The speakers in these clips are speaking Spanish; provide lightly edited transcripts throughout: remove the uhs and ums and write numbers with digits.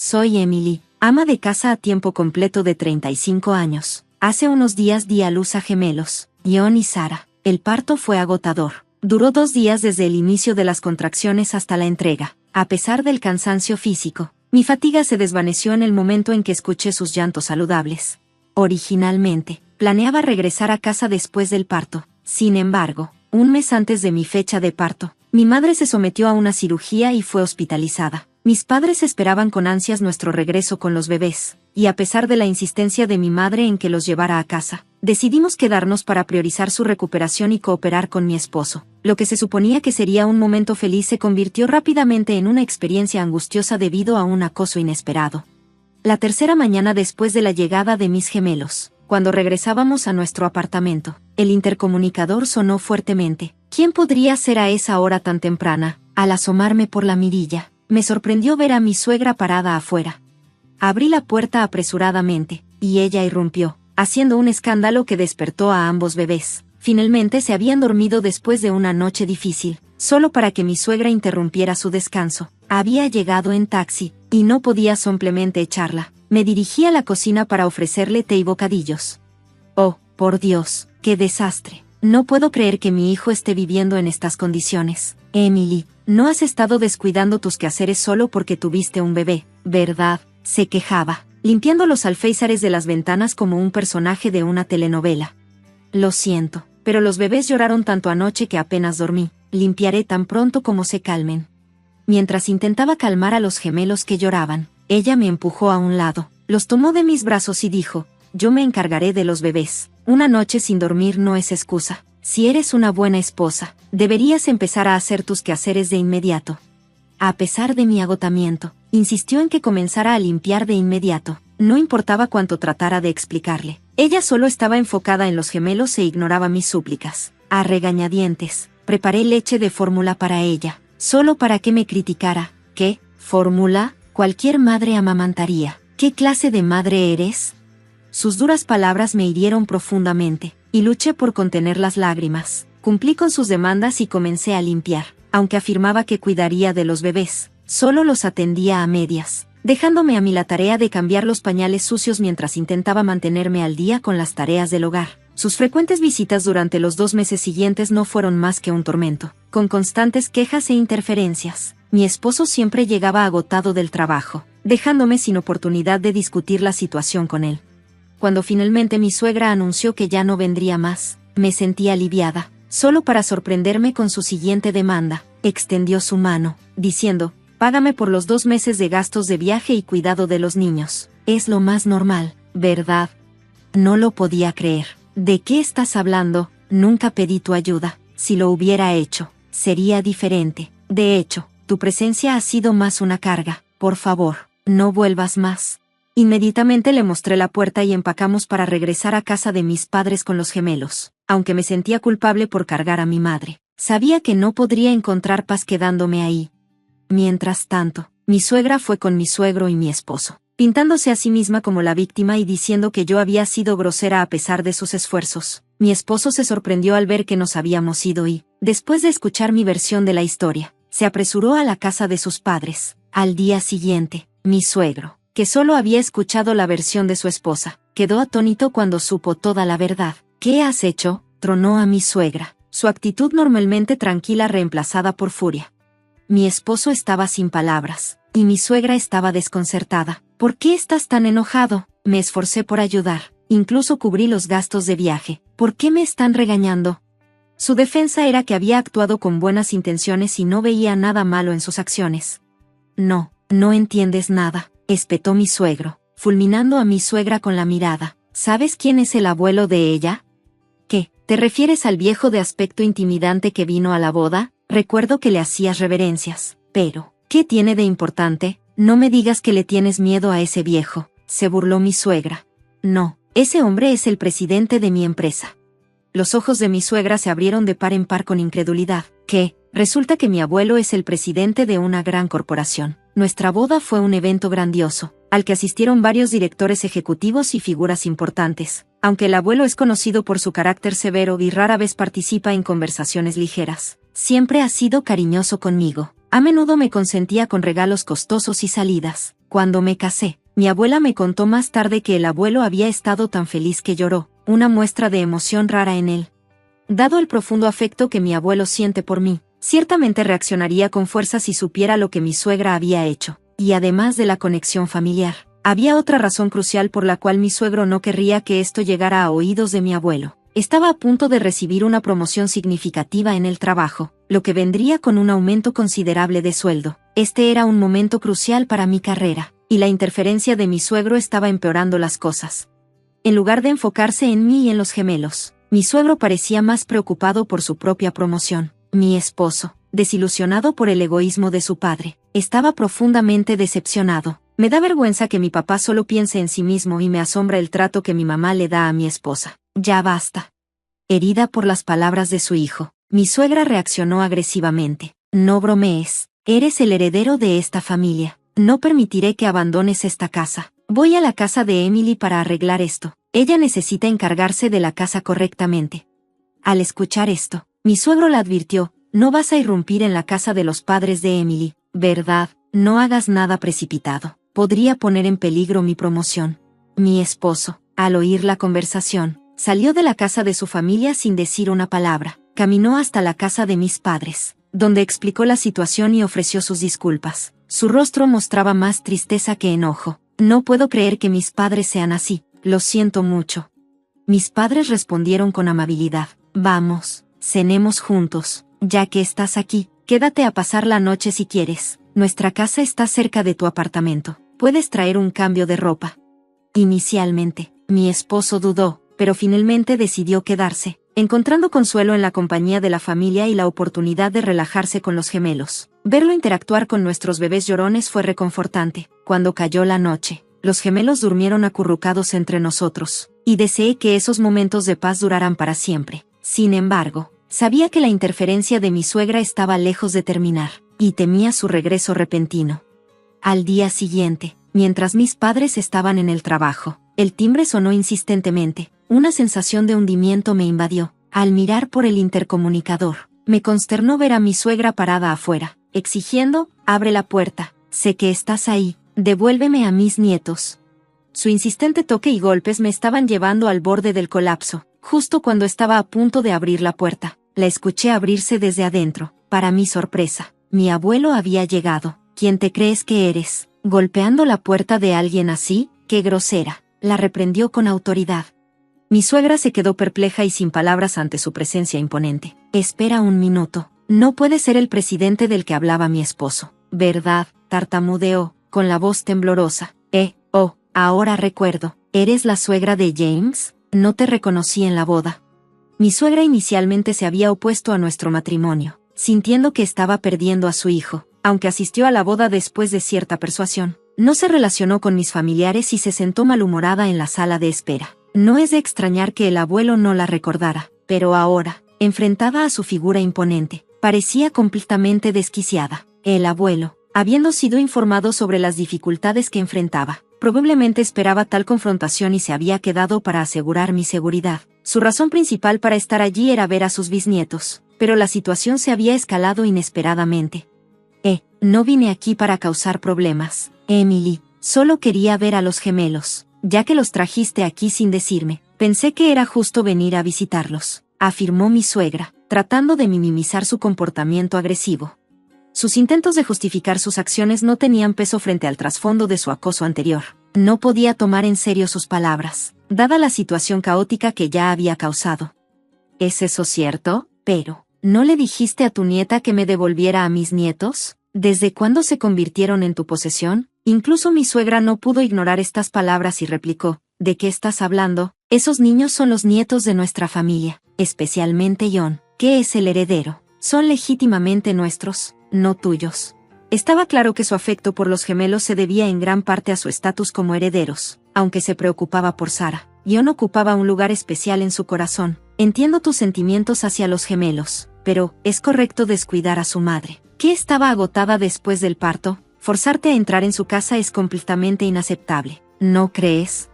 Soy Emily, ama de casa a tiempo completo de 35 años. Hace unos días di a luz a gemelos, John y Sarah. El parto fue agotador. Duró 2 días desde el inicio de las contracciones hasta la entrega. A pesar del cansancio físico, mi fatiga se desvaneció en el momento en que escuché sus llantos saludables. Originalmente, planeaba regresar a casa después del parto. Sin embargo, un mes antes de mi fecha de parto, mi madre se sometió a una cirugía y fue hospitalizada. Mis padres esperaban con ansias nuestro regreso con los bebés, y a pesar de la insistencia de mi madre en que los llevara a casa, decidimos quedarnos para priorizar su recuperación y cooperar con mi esposo. Lo que se suponía que sería un momento feliz se convirtió rápidamente en una experiencia angustiosa debido a un acoso inesperado. La tercera mañana después de la llegada de mis gemelos, cuando regresábamos a nuestro apartamento, el intercomunicador sonó fuertemente. ¿Quién podría ser a esa hora tan temprana? Al asomarme por la mirilla, me sorprendió ver a mi suegra parada afuera. Abrí la puerta apresuradamente, y ella irrumpió, haciendo un escándalo que despertó a ambos bebés. Finalmente se habían dormido después de una noche difícil, solo para que mi suegra interrumpiera su descanso. Había llegado en taxi, y no podía simplemente echarla. Me dirigí a la cocina para ofrecerle té y bocadillos. Oh, por Dios, qué desastre. No puedo creer que mi hijo esté viviendo en estas condiciones. Emily, no has estado descuidando tus quehaceres solo porque tuviste un bebé, ¿verdad? Se quejaba, limpiando los alféizares de las ventanas como un personaje de una telenovela. Lo siento, pero los bebés lloraron tanto anoche que apenas dormí. Limpiaré tan pronto como se calmen. Mientras intentaba calmar a los gemelos que lloraban, ella me empujó a un lado, los tomó de mis brazos y dijo: yo me encargaré de los bebés. Una noche sin dormir no es excusa. Si eres una buena esposa, deberías empezar a hacer tus quehaceres de inmediato. A pesar de mi agotamiento, insistió en que comenzara a limpiar de inmediato. No importaba cuánto tratara de explicarle. Ella solo estaba enfocada en los gemelos e ignoraba mis súplicas. A regañadientes, preparé leche de fórmula para ella, solo para que me criticara. ¿Qué? ¿Fórmula? Cualquier madre amamantaría. ¿Qué clase de madre eres? Sus duras palabras me hirieron profundamente, y luché por contener las lágrimas. Cumplí con sus demandas y comencé a limpiar. Aunque afirmaba que cuidaría de los bebés, solo los atendía a medias, dejándome a mí la tarea de cambiar los pañales sucios mientras intentaba mantenerme al día con las tareas del hogar. Sus frecuentes visitas durante los 2 meses siguientes no fueron más que un tormento, con constantes quejas e interferencias. Mi esposo siempre llegaba agotado del trabajo, dejándome sin oportunidad de discutir la situación con él. Cuando finalmente mi suegra anunció que ya no vendría más, me sentí aliviada, solo para sorprenderme con su siguiente demanda. Extendió su mano, diciendo: págame por los 2 meses de gastos de viaje y cuidado de los niños. Es lo más normal, ¿verdad? No lo podía creer. ¿De qué estás hablando? Nunca pedí tu ayuda. Si lo hubiera hecho, sería diferente. De hecho, tu presencia ha sido más una carga. Por favor, no vuelvas más. Inmediatamente le mostré la puerta y empacamos para regresar a casa de mis padres con los gemelos. Aunque me sentía culpable por cargar a mi madre, sabía que no podría encontrar paz quedándome ahí. Mientras tanto, mi suegra fue con mi suegro y mi esposo, pintándose a sí misma como la víctima y diciendo que yo había sido grosera a pesar de sus esfuerzos. Mi esposo se sorprendió al ver que nos habíamos ido y, después de escuchar mi versión de la historia, se apresuró a la casa de sus padres. Al día siguiente, mi suegro, que solo había escuchado la versión de su esposa, quedó atónito cuando supo toda la verdad. ¿Qué has hecho?, tronó a mi suegra, su actitud normalmente tranquila reemplazada por furia. Mi esposo estaba sin palabras, y mi suegra estaba desconcertada. ¿Por qué estás tan enojado? Me esforcé por ayudar, incluso cubrí los gastos de viaje. ¿Por qué me están regañando? Su defensa era que había actuado con buenas intenciones y no veía nada malo en sus acciones. No entiendes nada, espetó mi suegro, fulminando a mi suegra con la mirada. ¿Sabes quién es el abuelo de ella? ¿Qué? ¿Te refieres al viejo de aspecto intimidante que vino a la boda? Recuerdo que le hacías reverencias. Pero, ¿qué tiene de importante? No me digas que le tienes miedo a ese viejo, se burló mi suegra. No, ese hombre es el presidente de mi empresa. Los ojos de mi suegra se abrieron de par en par con incredulidad. ¿Qué? Resulta que mi abuelo es el presidente de una gran corporación. Nuestra boda fue un evento grandioso, al que asistieron varios directores ejecutivos y figuras importantes. Aunque el abuelo es conocido por su carácter severo y rara vez participa en conversaciones ligeras, siempre ha sido cariñoso conmigo. A menudo me consentía con regalos costosos y salidas. Cuando me casé, mi abuela me contó más tarde que el abuelo había estado tan feliz que lloró, una muestra de emoción rara en él. Dado el profundo afecto que mi abuelo siente por mí, ciertamente reaccionaría con fuerza si supiera lo que mi suegra había hecho. Y además de la conexión familiar, había otra razón crucial por la cual mi suegro no querría que esto llegara a oídos de mi abuelo. Estaba a punto de recibir una promoción significativa en el trabajo, lo que vendría con un aumento considerable de sueldo. Este era un momento crucial para mi carrera, y la interferencia de mi suegro estaba empeorando las cosas. En lugar de enfocarse en mí y en los gemelos, mi suegro parecía más preocupado por su propia promoción. Mi esposo, desilusionado por el egoísmo de su padre, estaba profundamente decepcionado. Me da vergüenza que mi papá solo piense en sí mismo y me asombra el trato que mi mamá le da a mi esposa. Ya basta. Herida por las palabras de su hijo, mi suegra reaccionó agresivamente. No bromees, eres el heredero de esta familia. No permitiré que abandones esta casa. Voy a la casa de Emily para arreglar esto. Ella necesita encargarse de la casa correctamente. Al escuchar esto, mi suegro la advirtió, no vas a irrumpir en la casa de los padres de Emily, ¿verdad? No hagas nada precipitado. Podría poner en peligro mi promoción. Mi esposo, al oír la conversación, salió de la casa de su familia sin decir una palabra. Caminó hasta la casa de mis padres, donde explicó la situación y ofreció sus disculpas. Su rostro mostraba más tristeza que enojo. No puedo creer que mis padres sean así. Lo siento mucho. Mis padres respondieron con amabilidad. Vamos, cenemos juntos. Ya que estás aquí, quédate a pasar la noche si quieres. Nuestra casa está cerca de tu apartamento. Puedes traer un cambio de ropa. Inicialmente, mi esposo dudó, pero finalmente decidió quedarse, encontrando consuelo en la compañía de la familia y la oportunidad de relajarse con los gemelos. Verlo interactuar con nuestros bebés llorones fue reconfortante. Cuando cayó la noche, los gemelos durmieron acurrucados entre nosotros, y deseé que esos momentos de paz duraran para siempre. Sin embargo, sabía que la interferencia de mi suegra estaba lejos de terminar, y temía su regreso repentino. Al día siguiente, mientras mis padres estaban en el trabajo, el timbre sonó insistentemente. Una sensación de hundimiento me invadió. Al mirar por el intercomunicador, me consternó ver a mi suegra parada afuera, exigiendo, abre la puerta, sé que estás ahí, devuélveme a mis nietos. Su insistente toque y golpes me estaban llevando al borde del colapso. Justo cuando estaba a punto de abrir la puerta, la escuché abrirse desde adentro. Para mi sorpresa, mi abuelo había llegado. ¿Quién te crees que eres? Golpeando la puerta de alguien así, qué grosera, la reprendió con autoridad. Mi suegra se quedó perpleja y sin palabras ante su presencia imponente. Espera un minuto, no puede ser el presidente del que hablaba mi esposo, ¿verdad? Tartamudeó, con la voz temblorosa. Ahora recuerdo, ¿eres la suegra de James? No te reconocí en la boda. Mi suegra inicialmente se había opuesto a nuestro matrimonio, sintiendo que estaba perdiendo a su hijo, aunque asistió a la boda después de cierta persuasión. No se relacionó con mis familiares y se sentó malhumorada en la sala de espera. No es de extrañar que el abuelo no la recordara, pero ahora, enfrentada a su figura imponente, parecía completamente desquiciada. El abuelo, habiendo sido informado sobre las dificultades que enfrentaba, probablemente esperaba tal confrontación y se había quedado para asegurar mi seguridad. Su razón principal para estar allí era ver a sus bisnietos, pero la situación se había escalado inesperadamente. No vine aquí para causar problemas, Emily, solo quería ver a los gemelos. Ya que los trajiste aquí sin decirme, pensé que era justo venir a visitarlos, afirmó mi suegra, tratando de minimizar su comportamiento agresivo. Sus intentos de justificar sus acciones no tenían peso frente al trasfondo de su acoso anterior. No podía tomar en serio sus palabras, dada la situación caótica que ya había causado. ¿Es eso cierto? Pero, ¿no le dijiste a tu nieta que me devolviera a mis nietos? ¿Desde cuándo se convirtieron en tu posesión? Incluso mi suegra no pudo ignorar estas palabras y replicó, ¿de qué estás hablando? Esos niños son los nietos de nuestra familia, especialmente John, que es el heredero. Son legítimamente nuestros, no tuyos. Estaba claro que su afecto por los gemelos se debía en gran parte a su estatus como herederos, aunque se preocupaba por Sarah. John ocupaba un lugar especial en su corazón. Entiendo tus sentimientos hacia los gemelos, pero, ¿es correcto descuidar a su madre, que estaba agotada después del parto? Forzarte a entrar en su casa es completamente inaceptable, ¿no crees?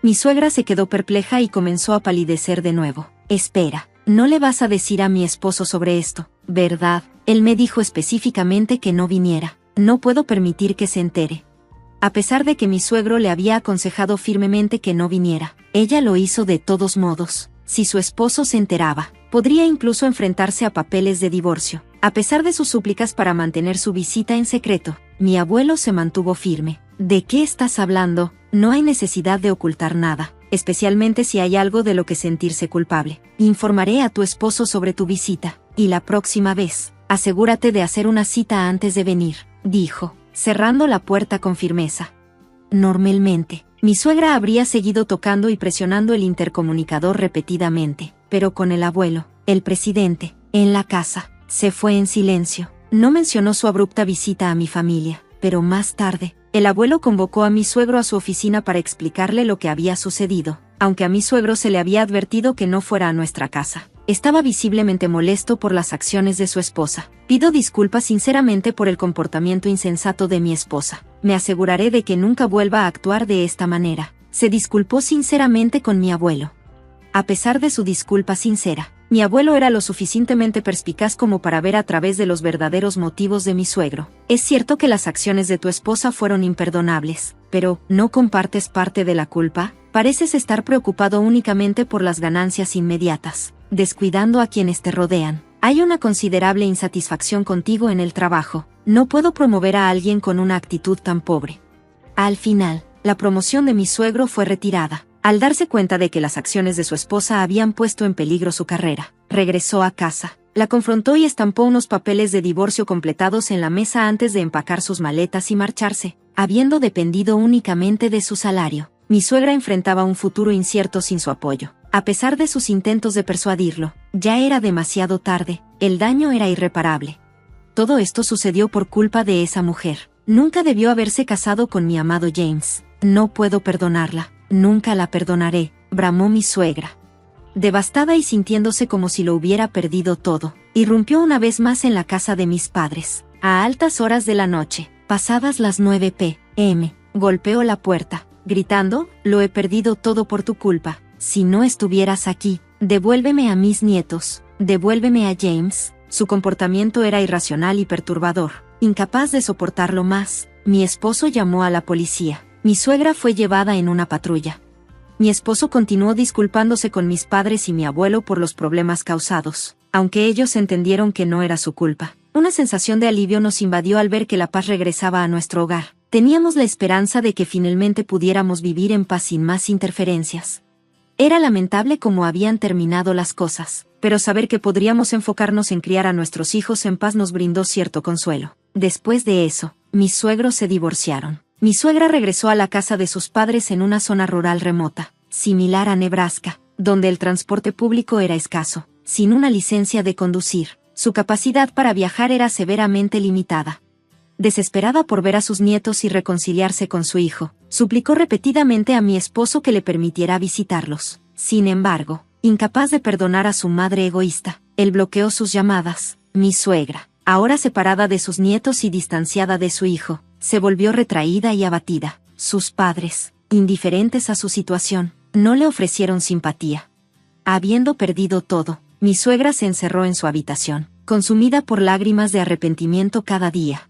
Mi suegra se quedó perpleja y comenzó a palidecer de nuevo. Espera, no le vas a decir a mi esposo sobre esto, ¿verdad? Él me dijo específicamente que no viniera. No puedo permitir que se entere. A pesar de que mi suegro le había aconsejado firmemente que no viniera, ella lo hizo de todos modos. Si su esposo se enteraba, podría incluso enfrentarse a papeles de divorcio. A pesar de sus súplicas para mantener su visita en secreto, mi abuelo se mantuvo firme. ¿De qué estás hablando? No hay necesidad de ocultar nada, especialmente si hay algo de lo que sentirse culpable. Informaré a tu esposo sobre tu visita, y la próxima vez, asegúrate de hacer una cita antes de venir, dijo, cerrando la puerta con firmeza. Normalmente, mi suegra habría seguido tocando y presionando el intercomunicador repetidamente, pero con el abuelo, el presidente, en la casa, se fue en silencio. No mencionó su abrupta visita a mi familia, pero más tarde, el abuelo convocó a mi suegro a su oficina para explicarle lo que había sucedido, aunque a mi suegro se le había advertido que no fuera a nuestra casa. Estaba visiblemente molesto por las acciones de su esposa. Pido disculpas sinceramente por el comportamiento insensato de mi esposa. Me aseguraré de que nunca vuelva a actuar de esta manera. Se disculpó sinceramente con mi abuelo. A pesar de su disculpa sincera, mi abuelo era lo suficientemente perspicaz como para ver a través de los verdaderos motivos de mi suegro. Es cierto que las acciones de tu esposa fueron imperdonables, pero ¿no compartes parte de la culpa? Pareces estar preocupado únicamente por las ganancias inmediatas, descuidando a quienes te rodean. Hay una considerable insatisfacción contigo en el trabajo. No puedo promover a alguien con una actitud tan pobre. Al final, la promoción de mi suegro fue retirada. Al darse cuenta de que las acciones de su esposa habían puesto en peligro su carrera, regresó a casa, la confrontó y estampó unos papeles de divorcio completados en la mesa antes de empacar sus maletas y marcharse. Habiendo dependido únicamente de su salario, mi suegra enfrentaba un futuro incierto sin su apoyo. A pesar de sus intentos de persuadirlo, ya era demasiado tarde, el daño era irreparable. Todo esto sucedió por culpa de esa mujer. Nunca debió haberse casado con mi amado James. No puedo perdonarla. Nunca la perdonaré, bramó mi suegra. Devastada y sintiéndose como si lo hubiera perdido todo, irrumpió una vez más en la casa de mis padres. A altas horas de la noche, pasadas las 9 p.m., golpeó la puerta, gritando, lo he perdido todo por tu culpa. Si no estuvieras aquí, devuélveme a mis nietos, devuélveme a James. Su comportamiento era irracional y perturbador. Incapaz de soportarlo más, mi esposo llamó a la policía. Mi suegra fue llevada en una patrulla. Mi esposo continuó disculpándose con mis padres y mi abuelo por los problemas causados, aunque ellos entendieron que no era su culpa. Una sensación de alivio nos invadió al ver que la paz regresaba a nuestro hogar. Teníamos la esperanza de que finalmente pudiéramos vivir en paz sin más interferencias. Era lamentable cómo habían terminado las cosas, pero saber que podríamos enfocarnos en criar a nuestros hijos en paz nos brindó cierto consuelo. Después de eso, mis suegros se divorciaron. Mi suegra regresó a la casa de sus padres en una zona rural remota, similar a Nebraska, donde el transporte público era escaso. Sin una licencia de conducir, su capacidad para viajar era severamente limitada. Desesperada por ver a sus nietos y reconciliarse con su hijo, suplicó repetidamente a mi esposo que le permitiera visitarlos. Sin embargo, incapaz de perdonar a su madre egoísta, él bloqueó sus llamadas. Mi suegra, ahora separada de sus nietos y distanciada de su hijo, se volvió retraída y abatida. Sus padres, indiferentes a su situación, no le ofrecieron simpatía. Habiendo perdido todo, mi suegra se encerró en su habitación, consumida por lágrimas de arrepentimiento cada día.